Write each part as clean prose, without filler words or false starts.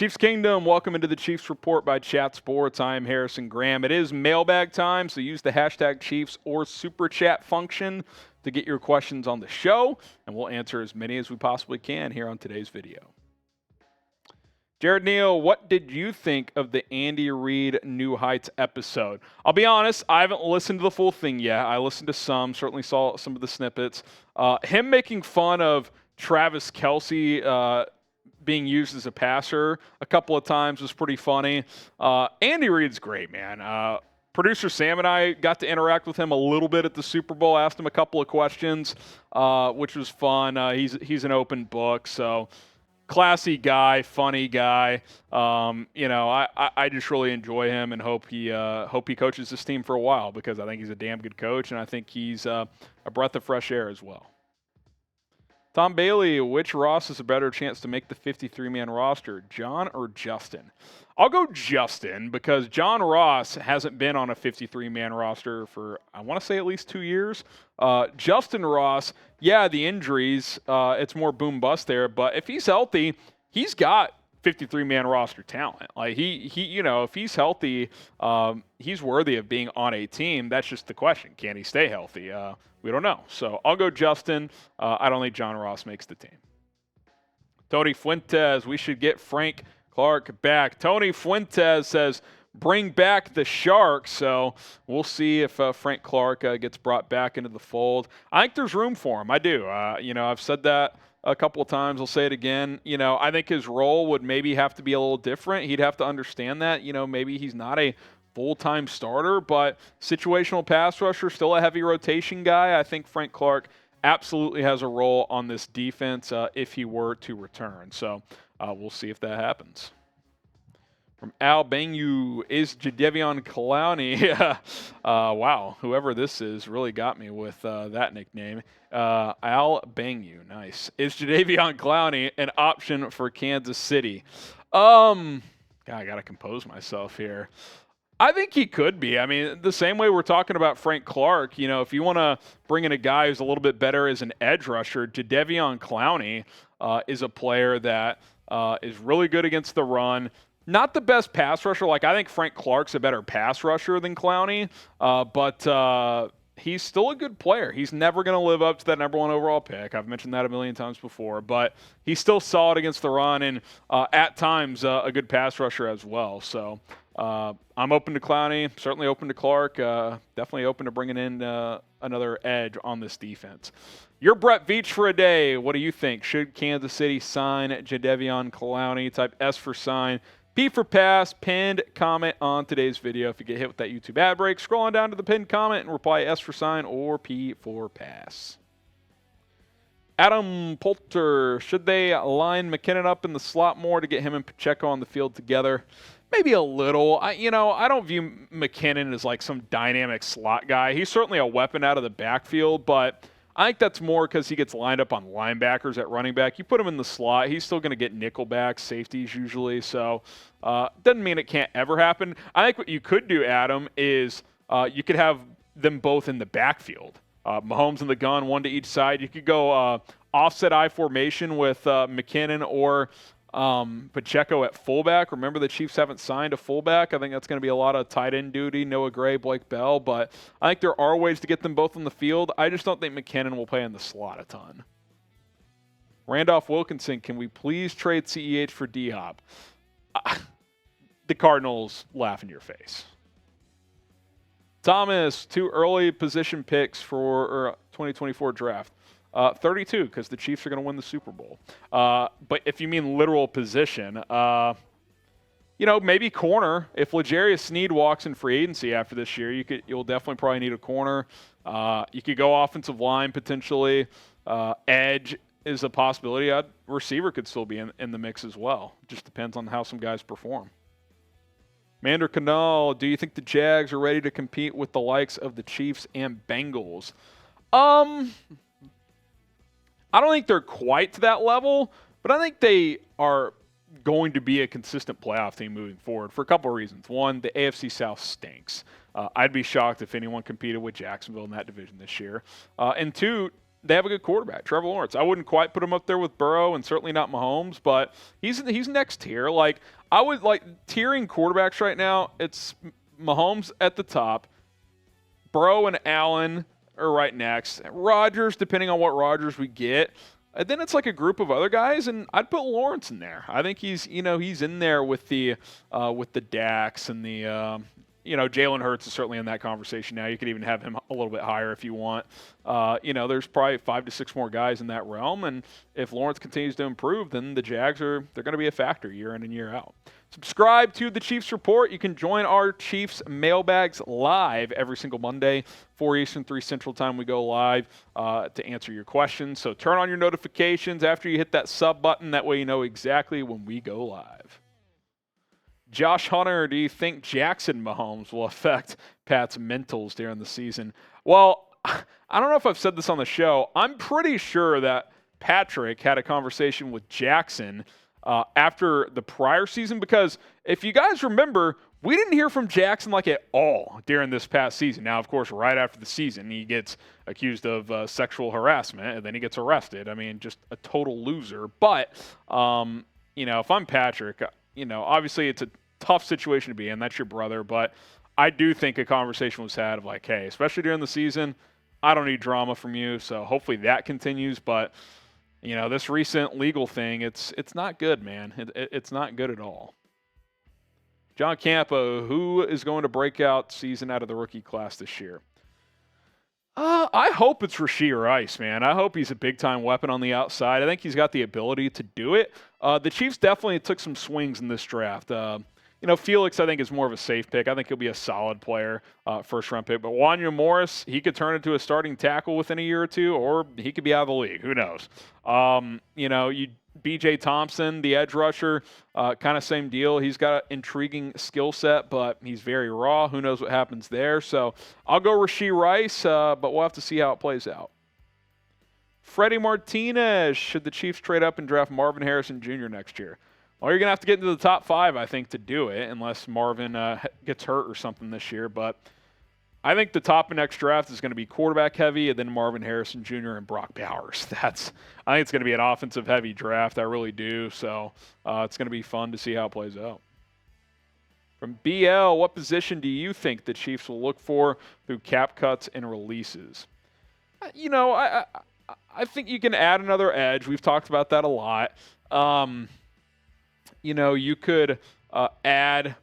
Chiefs Kingdom, welcome into the Chiefs Report by Chat Sports. I am Harrison Graham. It is mailbag time, so use the hashtag Chiefs or Super Chat function to get your questions on the show, and we'll answer as many as we possibly can here on today's video. Jared Neal, what did you think of the Andy Reid New Heights episode? I'll be honest, I haven't listened to the full thing yet. I listened to some, certainly saw some of the snippets. Him making fun of Travis Kelce being used as a passer a couple of times was pretty funny. Andy Reid's great, man. Producer Sam and I got to interact with him a little bit at the Super Bowl, asked him a couple of questions, which was fun. He's an open book, so classy guy, funny guy. I just really enjoy him and hope he coaches this team for a while, because I think he's a damn good coach, and I think he's a breath of fresh air as well. Tom Bailey, which Ross has a better chance to make the 53-man roster, John or Justyn? I'll go Justyn, because John Ross hasn't been on a 53-man roster for, I want to say, at least 2 years. Justyn Ross, yeah, the injuries, it's more boom-bust there, but if he's healthy, he's got 53-man roster talent. Like he, if he's healthy, he's worthy of being on a team. That's just the question. Can he stay healthy? We don't know. So I'll go Justyn. I don't think John Ross makes the team. Tony Fuentes, we should get Frank Clark back. Tony Fuentes says, bring back the Sharks. So we'll see if Frank Clark gets brought back into the fold. I think there's room for him. I do. I've said that a couple of times. I'll say it again. I think his role would maybe have to be a little different. He'd have to understand that. Maybe he's not a full-time starter, but situational pass rusher, still a heavy rotation guy. I think Frank Clark absolutely has a role on this defense if he were to return. So we'll see if that happens. From Al Bangu, is Jadeveon Clowney? Wow, whoever this is really got me with that nickname. Al Bangu, nice. Is Jadeveon Clowney an option for Kansas City? God, I got to compose myself here. I think he could be. I mean, the same way we're talking about Frank Clark, if you want to bring in a guy who's a little bit better as an edge rusher, Jadeveon Clowney is a player that is really good against the run. Not the best pass rusher. Like, I think Frank Clark's a better pass rusher than Clowney, but he's still a good player. He's never going to live up to that number 1 overall pick. I've mentioned that a million times before, but he's still solid against the run and at times a good pass rusher as well. So I'm open to Clowney, certainly open to Clark, definitely open to bringing in another edge on this defense. You're Brett Veach for a day. What do you think? Should Kansas City sign Jadeveon Clowney? Type S for sign, P for pass, pinned comment on today's video. If you get hit with that YouTube ad break, scroll on down to the pinned comment and reply S for sign or P for pass. Adam Poulter, should they line McKinnon up in the slot more to get him and Pacheco on the field together? Maybe a little. I don't view McKinnon as like some dynamic slot guy. He's certainly a weapon out of the backfield, but I think that's more because he gets lined up on linebackers at running back. You put him in the slot, he's still going to get nickel backs, safeties usually. So doesn't mean it can't ever happen. I think what you could do, Adam, is you could have them both in the backfield. Mahomes and the gun, one to each side. You could go offset I formation with McKinnon or Pacheco at fullback. Remember, the Chiefs haven't signed a fullback. I think that's going to be a lot of tight end duty, Noah Gray, Blake Bell, but I think there are ways to get them both on the field. I just don't think McKinnon will play in the slot a ton. Randolph Wilkinson, can we please trade CEH for D-Hop? The Cardinals laugh in your face. Thomas, 2 early position picks for 2024 draft. 32, because the Chiefs are going to win the Super Bowl. But if you mean literal position, maybe corner. If L'Jarius Sneed walks in free agency after this year, you'll definitely probably need a corner. You could go offensive line potentially. Edge is a possibility. Receiver could still be in the mix as well. Just depends on how some guys perform. Mander Canal, do you think the Jags are ready to compete with the likes of the Chiefs and Bengals? I don't think they're quite to that level, but I think they are going to be a consistent playoff team moving forward for a couple of reasons. One, the AFC South stinks. I'd be shocked if anyone competed with Jacksonville in that division this year. And two, they have a good quarterback, Trevor Lawrence. I wouldn't quite put him up there with Burrow and certainly not Mahomes, but he's next tier. Like, I would like tiering quarterbacks right now. It's Mahomes at the top. Burrow and Allen are right next. Rodgers, depending on what Rodgers we get. And then it's like a group of other guys, and I'd put Lawrence in there. I think he's in there with the Dax and the Jalen Hurts is certainly in that conversation now. You could even have him a little bit higher if you want. There's probably 5 to 6 more guys in that realm, and if Lawrence continues to improve, then the Jags they're going to be a factor year in and year out. Subscribe to the Chiefs Report. You can join our Chiefs mailbags live every single Monday, 4 Eastern, 3 Central Time. We go live to answer your questions. So turn on your notifications after you hit that sub button. That way you know exactly when we go live. Josh Hunter, do you think Jackson Mahomes will affect Pat's mentals during the season? Well, I don't know if I've said this on the show. I'm pretty sure that Patrick had a conversation with Jackson after the prior season, because if you guys remember, we didn't hear from Jackson like at all during this past season. Now, of course, right after the season, he gets accused of sexual harassment, and then he gets arrested. I mean, just a total loser. But, if I'm Patrick, obviously it's a tough situation to be in. That's your brother. But I do think a conversation was had of like, hey, especially during the season, I don't need drama from you. So hopefully that continues. But this recent legal thing, it's not good, man. It's not good at all. John Campo, who is going to break out season out of the rookie class this year? I hope it's Rashee Rice, man. I hope he's a big-time weapon on the outside. I think he's got the ability to do it. The Chiefs definitely took some swings in this draft. Felix, I think, is more of a safe pick. I think he'll be a solid player, first-round pick. But Wanya Morris, he could turn into a starting tackle within a year or two, or he could be out of the league. Who knows? B.J. Thompson, the edge rusher, kind of same deal. He's got an intriguing skill set, but he's very raw. Who knows what happens there? So I'll go Rashee Rice, but we'll have to see how it plays out. Freddie Martinez, should the Chiefs trade up and draft Marvin Harrison Jr. next year? Well, you're going to have to get into the top 5, I think, to do it, unless Marvin gets hurt or something this year. But I think the top of next draft is going to be quarterback heavy, and then Marvin Harrison Jr. and Brock Bowers. I think it's going to be an offensive heavy draft. I really do. So it's going to be fun to see how it plays out. From BL, what position do you think the Chiefs will look for through cap cuts and releases? I think you can add another edge. We've talked about that a lot. You could add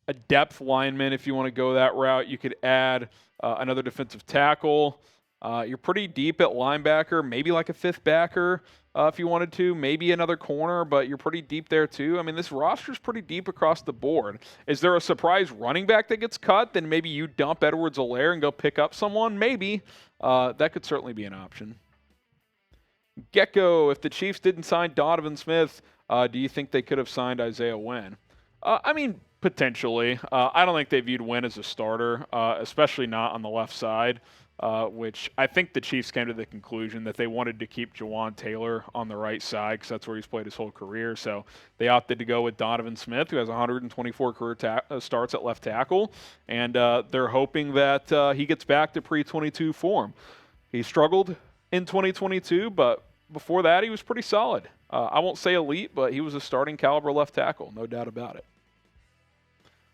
a depth lineman if you want to go that route. You could add another defensive tackle. You're pretty deep at linebacker, maybe like a 5th backer if you wanted to, maybe another corner, but you're pretty deep there too. I mean, this roster's pretty deep across the board. Is there a surprise running back that gets cut? Then maybe you dump Edwards-Helaire and go pick up someone? Maybe. That could certainly be an option. Gecko, if the Chiefs didn't sign Donovan Smith, do you think they could have signed Isaiah Wynn? Potentially. I don't think they viewed Wynn as a starter, especially not on the left side, which I think the Chiefs came to the conclusion that they wanted to keep Jawan Taylor on the right side because that's where he's played his whole career. So they opted to go with Donovan Smith, who has 124 career starts at left tackle, and they're hoping that he gets back to pre-22 form. He struggled in 2022, but before that he was pretty solid. I won't say elite, but he was a starting caliber left tackle, no doubt about it.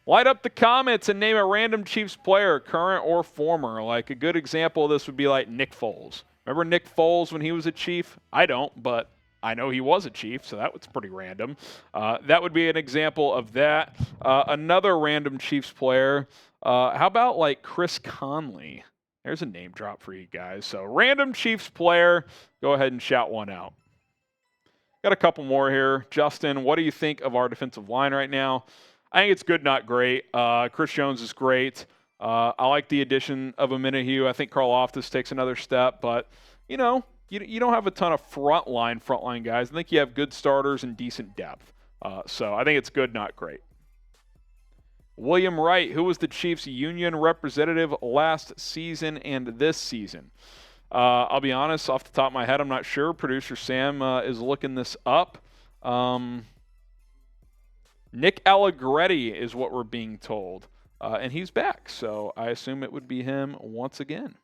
Light up the comments and name a random Chiefs player, current or former. Like a good example of this would be like Nick Foles. Remember Nick Foles when he was a Chief? I don't, but I know he was a Chief, so that was pretty random. That would be an example of that. Another random Chiefs player. How about like Chris Conley? There's a name drop for you guys. So random Chiefs player. Go ahead and shout one out. Got a couple more here. Justin, what do you think of our defensive line right now? I think it's good, not great. Chris Jones is great. I like the addition of Amenahue. I think Karlaftis takes another step, but you don't have a ton of frontline guys. I think you have good starters and decent depth. So I think it's good, not great. William Wright, who was the Chiefs union representative last season and this season? I'll be honest, off the top of my head, I'm not sure. Producer Sam is looking this up. Nick Allegretti is what we're being told. And he's back, so I assume it would be him once again.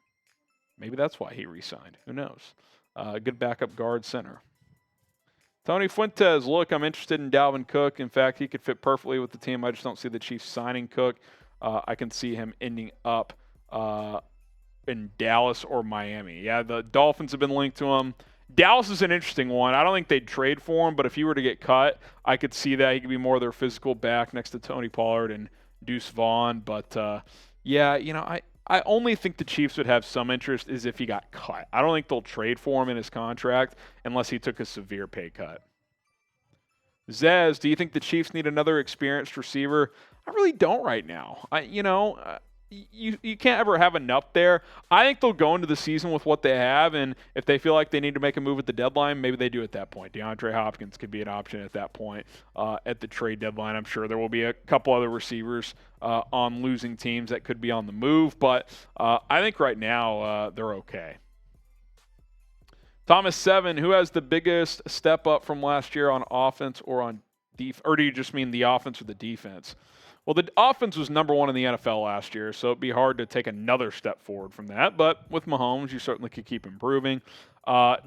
Maybe that's why he re-signed. Who knows? Good backup guard center. Tony Fuentes, look, I'm interested in Dalvin Cook. In fact, he could fit perfectly with the team. I just don't see the Chiefs signing Cook. I can see him ending up in Dallas or Miami. Yeah, the Dolphins have been linked to him. Dallas is an interesting one. I don't think they'd trade for him, but if he were to get cut, I could see that. He could be more of their physical back next to Tony Pollard and Deuce Vaughn. But, yeah, I only think the Chiefs would have some interest is if he got cut. I don't think they'll trade for him in his contract unless he took a severe pay cut. Zez, do you think the Chiefs need another experienced receiver? I really don't right now. You can't ever have enough there. I think they'll go into the season with what they have, and if they feel like they need to make a move at the deadline, maybe they do at that point. DeAndre Hopkins could be an option at that point at the trade deadline. I'm sure there will be a couple other receivers on losing teams that could be on the move, but I think right now they're okay. Thomas 7, who has the biggest step up from last year on offense or on defense? Or do you just mean the offense or the defense? Well, the offense was number 1 in the NFL last year, so it'd be hard to take another step forward from that. But with Mahomes, you certainly could keep improving.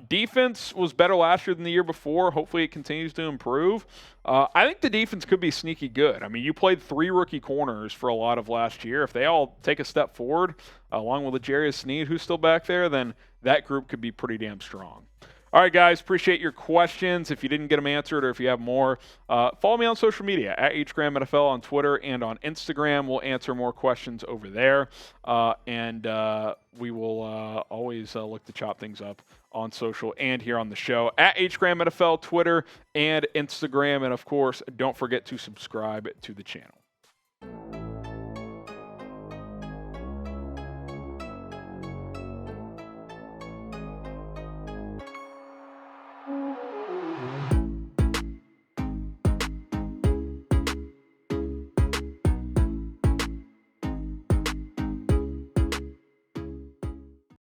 Defense was better last year than the year before. Hopefully it continues to improve. I think the defense could be sneaky good. I mean, you played 3 rookie corners for a lot of last year. If they all take a step forward, along with L'Jarius Sneed, who's still back there, then that group could be pretty damn strong. All right, guys, appreciate your questions. If you didn't get them answered or if you have more, follow me on social media, at HGramNFL on Twitter and on Instagram. We'll answer more questions over there, and we will always look to chop things up on social and here on the show, at HGramNFL, Twitter and Instagram. And, of course, don't forget to subscribe to the channel.